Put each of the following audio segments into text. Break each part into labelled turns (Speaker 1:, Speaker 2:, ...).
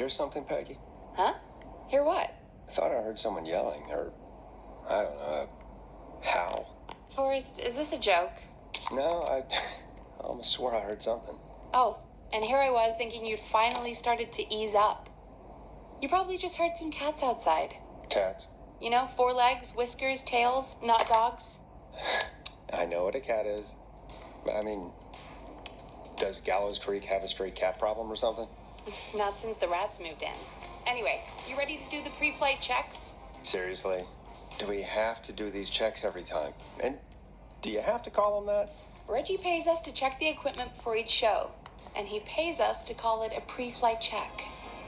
Speaker 1: hear something, Peggy?
Speaker 2: Huh? Hear what?
Speaker 1: I thought I heard someone yelling, or, I don't know, a howl.
Speaker 2: Forrest, is this a joke?
Speaker 1: No, I almost swore I heard something.
Speaker 2: Oh, and here I was thinking you'd finally started to ease up. You probably just heard some cats outside.
Speaker 1: Cats?
Speaker 2: You know, 4 legs, whiskers, tails, not dogs.
Speaker 1: I know what a cat is. But I mean, does Gallows Creek have a stray cat problem or something?
Speaker 2: Not since the rats moved in. Anyway, you ready to do the pre-flight checks?
Speaker 1: Seriously? Do we have to do these checks every time? And do you have to call them that?
Speaker 2: Reggie pays us to check the equipment before each show, and he pays us to call it a pre-flight check.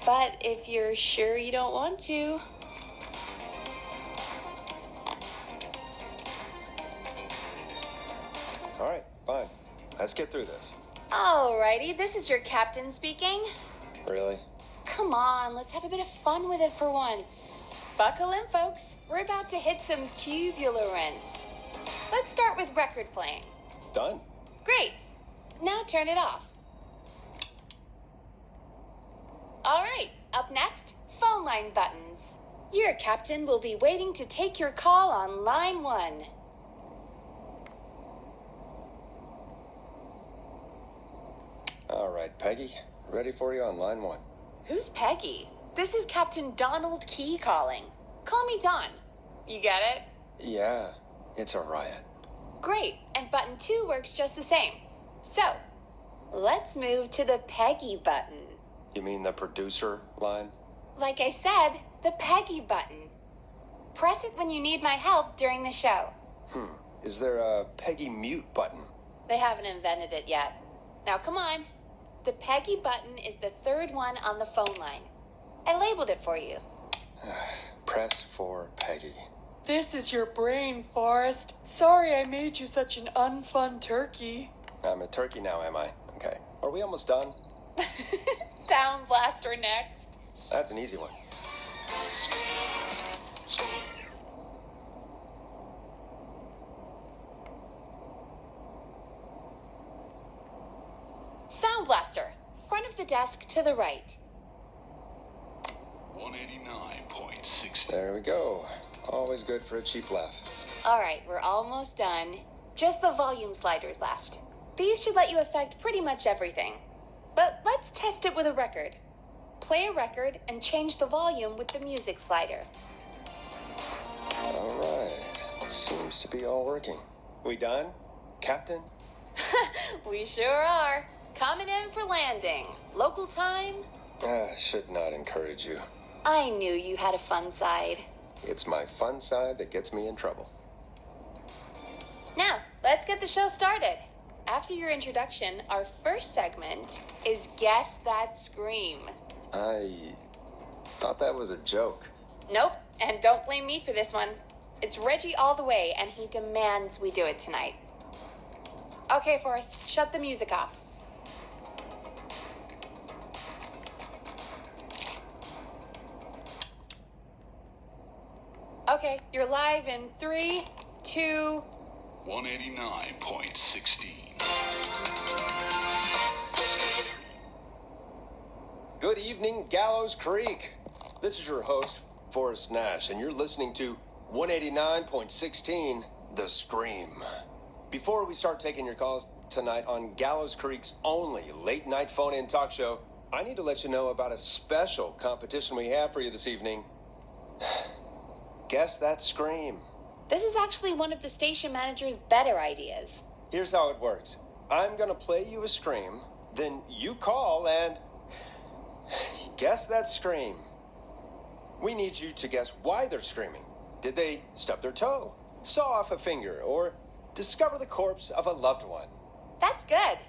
Speaker 2: But if you're sure you don't want to...
Speaker 1: All right, fine. Let's get through this.
Speaker 2: Alrighty, this is your captain speaking.
Speaker 1: Really?
Speaker 2: Come on, let's have a bit of fun with it for once. Buckle in, folks. We're about to hit some tubular rents. Let's start with record playing.
Speaker 1: Done.
Speaker 2: Great. Now turn it off. All right, up next, phone line buttons. Your captain will be waiting to take your call on line 1.
Speaker 1: All right, Peggy. Ready for you on line 1.
Speaker 2: Who's Peggy? This is Captain Donald Key calling. Call me Don. You get it?
Speaker 1: Yeah, it's a riot.
Speaker 2: Great, and button 2 works just the same. So, let's move to the Peggy button.
Speaker 1: You mean the producer line?
Speaker 2: Like I said, the Peggy button. Press it when you need my help during the show.
Speaker 1: Is there a Peggy mute button?
Speaker 2: They haven't invented it yet. Now come on. The Peggy button is the 3rd one on the phone line. I labeled it for you.
Speaker 1: Press for Peggy.
Speaker 3: This is your brain, Forrest. Sorry I made you such an unfun turkey.
Speaker 1: I'm a turkey now, am I? Okay. Are we almost done?
Speaker 2: Sound Blaster next.
Speaker 1: That's an easy one.
Speaker 2: Sound Blaster. Front of the desk to the right.
Speaker 4: 189.6.
Speaker 1: There we go. Always good for a cheap laugh.
Speaker 2: All right, we're almost done. Just the volume sliders left. These should let you affect pretty much everything. But let's test it with a record. Play a record and change the volume with the music slider.
Speaker 1: All right. Seems to be all working. We done, Captain?
Speaker 2: We sure are. Coming in for landing. Local time?
Speaker 1: Should not encourage you.
Speaker 2: I knew you had a fun side.
Speaker 1: It's my fun side that gets me in trouble.
Speaker 2: Now, let's get the show started. After your introduction, our first segment is Guess That Scream.
Speaker 1: I thought that was a joke.
Speaker 2: Nope, and don't blame me for this one. It's Reggie all the way, and he demands we do it tonight. Okay, Forrest, shut the music off. Okay, you're live in 3, 2...
Speaker 4: 189.16.
Speaker 1: Good evening, Gallows Creek. This is your host, Forrest Nash, and you're listening to 189.16, The Scream. Before we start taking your calls tonight on Gallows Creek's only late-night phone-in talk show, I need to let you know about a special competition we have for you this evening. Guess That Scream.
Speaker 2: This is actually one of the station manager's better ideas.
Speaker 1: Here's how it works. I'm going to play you a scream, then you call and guess that scream. We need you to guess why they're screaming. Did they stub their toe, saw off a finger, or discover the corpse of a loved one?
Speaker 2: That's good.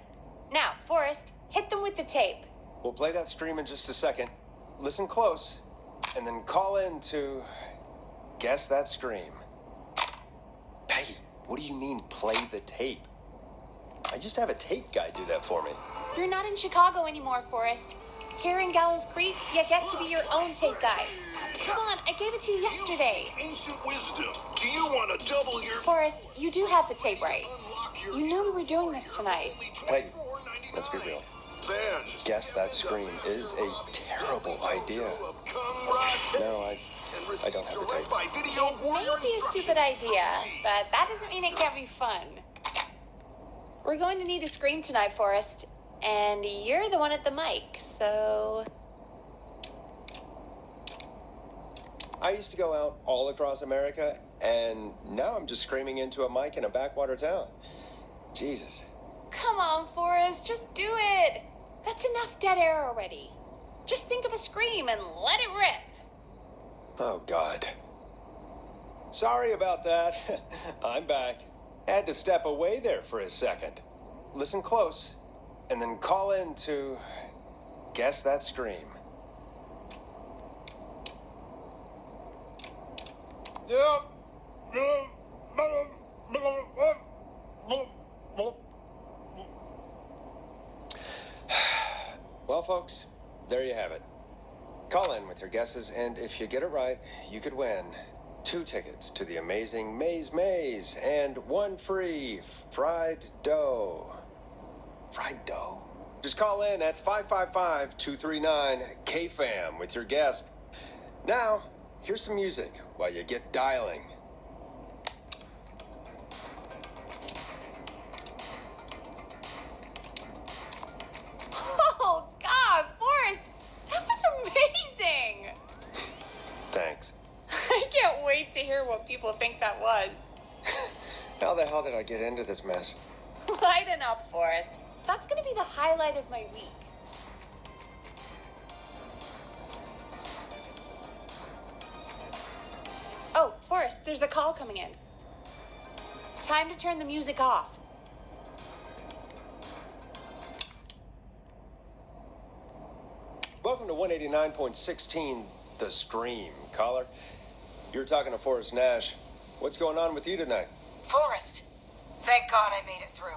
Speaker 2: Now, Forrest, hit them with the tape.
Speaker 1: We'll play that scream in just a second. Listen close, and then call in to guess that scream. Peggy, what do you mean, play the tape? I just have a tape guy do that for me.
Speaker 2: You're not in Chicago anymore, Forrest. Here in Gallows Creek, you get to be your own tape guy. Come on, I gave it to you yesterday.
Speaker 4: Ancient wisdom. Do you want to double your...
Speaker 2: Forrest, you do have the tape right. You knew we were doing this tonight.
Speaker 1: Peggy, let's be real.
Speaker 4: fans.
Speaker 1: Guess That Scream is a terrible idea. No, I don't have the tape.
Speaker 2: It may be a stupid idea, but that doesn't mean it can't be fun. We're going to need a scream tonight, Forrest, and you're the one at the mic, so...
Speaker 1: I used to go out all across America, and now I'm just screaming into a mic in a backwater town. Jesus.
Speaker 2: Come on, Forrest, just do it. That's enough dead air already. Just think of a scream and let it rip.
Speaker 1: Oh, God. Sorry about that. I'm back. Had to step away there for a second. Listen close, and then call in to Guess That Scream. Well, folks, there you have it. Call in with your guesses, and if you get it right, you could win 2 tickets to the amazing Maze and 1 free fried dough. Fried dough? Just call in at 555-239-KFAM with your guess. Now, here's some music while you get dialing.
Speaker 2: Oh, God, Forrest, that was amazing.
Speaker 1: Thanks.
Speaker 2: I can't wait to hear what people think that was.
Speaker 1: How the hell did I get into this mess?
Speaker 2: Lighten up, Forrest. That's going to be the highlight of my week. Oh, Forrest, there's a call coming in. Time to turn the music off.
Speaker 1: Welcome to 189.16, The Scream. Caller, you're talking to Forrest Nash. What's going on with you tonight?
Speaker 5: Forrest, thank God I made it through.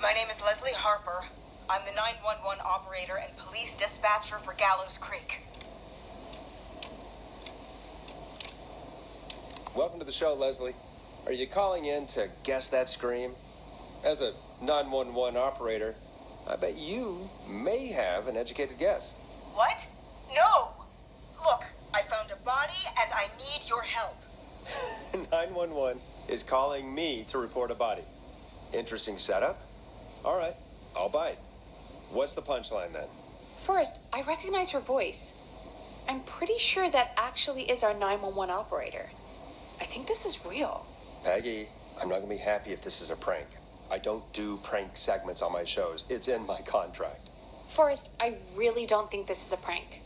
Speaker 5: My name is Leslie Harper. I'm the 911 operator and police dispatcher for Gallows Creek.
Speaker 1: Welcome to the show, Leslie. Are you calling in to Guess That Scream? As a 911 operator, I bet you may have an educated guess.
Speaker 5: What? No! Look, I found a body and I need your help.
Speaker 1: 911 is calling me to report a body. Interesting setup. All right, I'll bite. What's the punchline then?
Speaker 2: Forrest, I recognize her voice. I'm pretty sure that actually is our 911 operator. I think this is real.
Speaker 1: Peggy, I'm not going to be happy if this is a prank. I don't do prank segments on my shows. It's in my contract.
Speaker 2: Forrest, I really don't think this is a prank.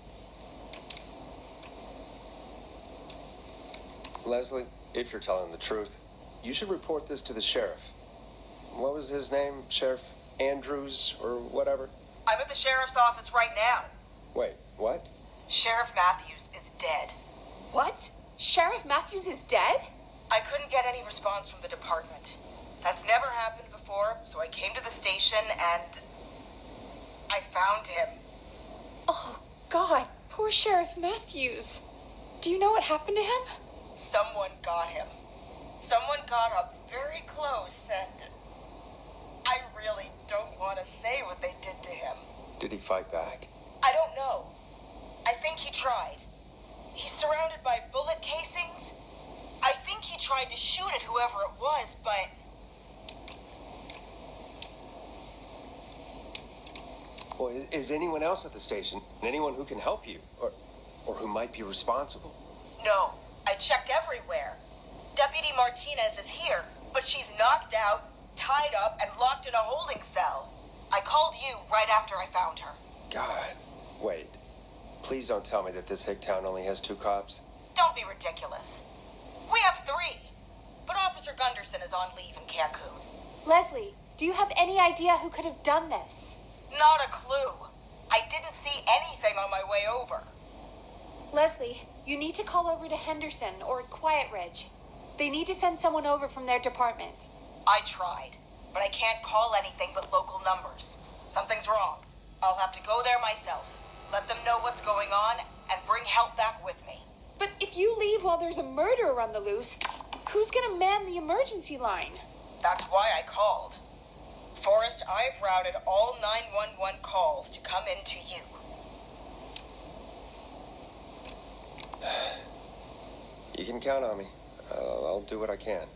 Speaker 1: Leslie, if you're telling the truth, you should report this to the sheriff. What was his name? Sheriff Andrews or whatever?
Speaker 5: I'm at the sheriff's office right now.
Speaker 1: Wait, what?
Speaker 5: Sheriff Matthews is dead.
Speaker 2: What? Sheriff Matthews is dead?
Speaker 5: I couldn't get any response from the department. That's never happened before, so I came to the station and I found him.
Speaker 2: Oh, God, poor Sheriff Matthews. Do you know what happened to him?
Speaker 5: Someone got him. Someone got up very close and I really don't want to say what they did to him.
Speaker 1: Did he fight back?
Speaker 5: I don't know. I think he tried. He's surrounded by bullet casings. I think he tried to shoot at whoever it was, but...
Speaker 1: Well, is anyone else at the station? Anyone who can help you? Or who might be responsible?
Speaker 5: No, I checked everywhere. Deputy Martinez is here, but she's knocked out, tied up, and locked in a holding cell. I called you right after I found her.
Speaker 1: God, wait. Please don't tell me that this hick town only has 2 cops.
Speaker 5: Don't be ridiculous. We have 3, but Officer Gunderson is on leave in Cancun.
Speaker 2: Leslie, do you have any idea who could have done this?
Speaker 5: Not a clue. I didn't see anything on my way over.
Speaker 2: Leslie, you need to call over to Henderson or Quiet Ridge. They need to send someone over from their department.
Speaker 5: I tried, but I can't call anything but local numbers. Something's wrong. I'll have to go there myself. Let them know what's going on and bring help back with me.
Speaker 2: But if you leave while there's a murderer on the loose, who's gonna man the emergency line?
Speaker 5: That's why I called. Forrest, I've routed all 911 calls to come in to you.
Speaker 1: You can count on me. I'll do what I can.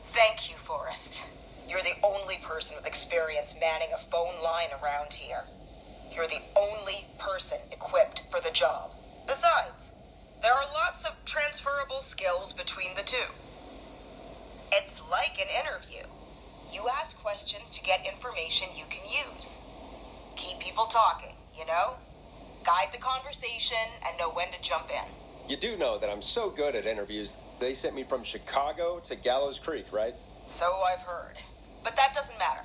Speaker 5: Thank you, Forrest. You're the only person with experience manning a phone line around here. You're the only person equipped for the job. Besides, there are lots of transferable skills between the two. It's like an interview. You ask questions to get information you can use. Keep people talking, you know? Guide the conversation and know when to jump in.
Speaker 1: You do know that I'm so good at interviews, they sent me from Chicago to Gallows Creek, right?
Speaker 5: So I've heard. But that doesn't matter.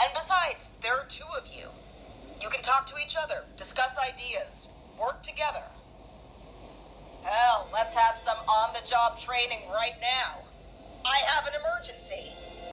Speaker 5: And besides, there are two of you. You can talk to each other, discuss ideas, work together. Hell, let's have some on-the-job training right now. I have an emergency.